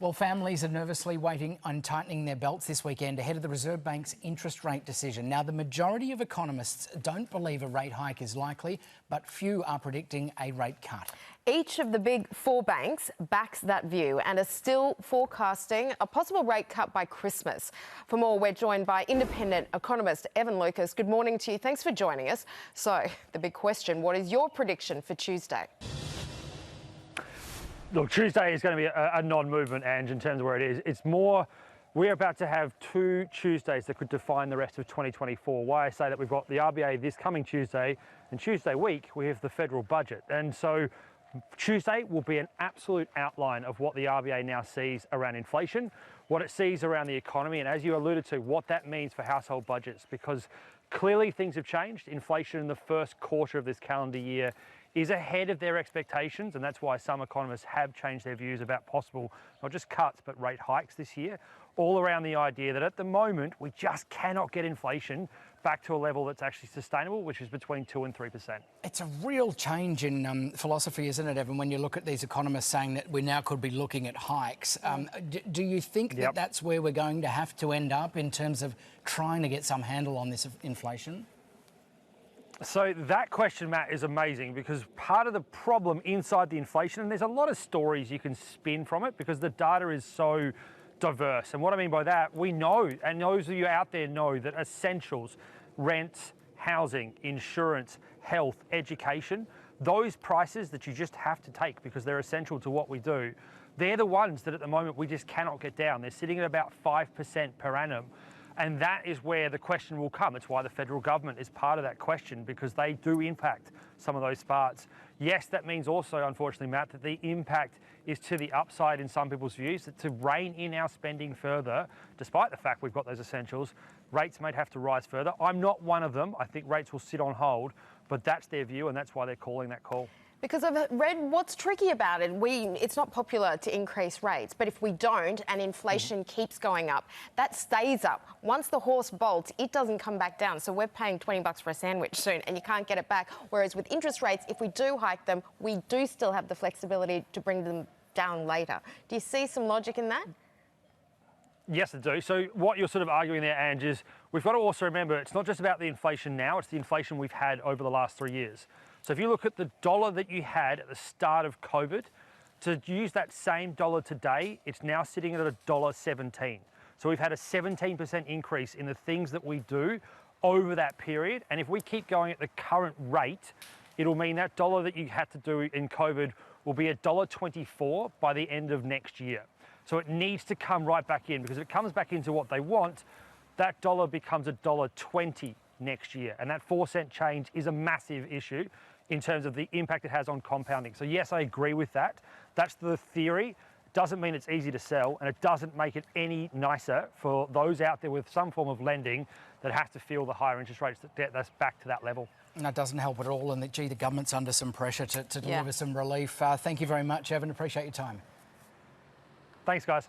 Well, families are nervously waiting on tightening their belts this weekend ahead of the Reserve Bank's interest rate decision. Now, the majority of economists don't believe a rate hike is likely, but few are predicting a rate cut. Each of the big four banks backs that view and are still forecasting a possible rate cut by Christmas. For more, we're joined by independent economist Evan Lucas. Good morning to you. Thanks for joining us. So, the big question, what is your prediction for Tuesday? Look, Tuesday is going to be a non-movement, Ange, in terms of where it is. It's more, we're about to have two Tuesdays that could define the rest of 2024. Why I say that we've got the RBA this coming Tuesday, and Tuesday week we have the federal budget. And so Tuesday will be an absolute outline of what the RBA now sees around inflation, what it sees around the economy, and as you alluded to, what that means for household budgets, because clearly things have changed. Inflation in the first quarter of this calendar year is ahead of their expectations, and that's why some economists have changed their views about possible, not just cuts, but rate hikes this year, all around the idea that at the moment we just cannot get inflation back to a level that's actually sustainable, which is between 2 and 3%. It's a real change in philosophy, isn't it, Evan, when you look at these economists saying that we now could be looking at hikes. Do you think that that's where we're going to have to end up in terms of trying to get some handle on this inflation? So that question, Matt, is amazing, because part of the problem inside the inflation, and there's a lot of stories you can spin from it because the data is so diverse. And what I mean by that, we know, and those of you out there know, that essentials, rent, housing, insurance, health, education, those prices that you just have to take because they're essential to what we do, they're the ones that at the moment we just cannot get down. They're sitting at about 5% per annum. And that is where the question will come. It's why the federal government is part of that question, because they do impact some of those parts. Yes, that means also, unfortunately, Matt, that the impact is to the upside in some people's views, that to rein in our spending further, despite the fact we've got those essentials, rates may have to rise further. I'm not one of them. I think rates will sit on hold, but that's their view, and that's why they're calling that call. Because I've read what's tricky about it. It's not popular to increase rates, but if we don't and inflation keeps going up, that stays up. Once the horse bolts, it doesn't come back down. So we're paying $20 for a sandwich soon and you can't get it back. Whereas with interest rates, if we do hike them, we do still have the flexibility to bring them down later. Do you see some logic in that? Yes, I do. So what you're sort of arguing there, Ange, is we've got to also remember it's not just about the inflation now, it's the inflation we've had over the last 3 years. So if you look at the dollar that you had at the start of COVID, to use that same dollar today, it's now sitting at $1.17. So we've had a 17% increase in the things that we do over that period. And if we keep going at the current rate, it'll mean that dollar that you had to do in COVID will be $1.24 by the end of next year. So it needs to come right back in, because if it comes back into what they want, that dollar becomes $1.20 next year. And that 4-cent change is a massive issue in terms of the impact it has on compounding. So yes, I agree with that. That's the theory. Doesn't mean it's easy to sell, and it doesn't make it any nicer for those out there with some form of lending that have to feel the higher interest rates that get us back to that level. And that doesn't help at all, and the government's under some pressure to deliver some relief. Thank you very much, Evan. Appreciate your time. Thanks, guys.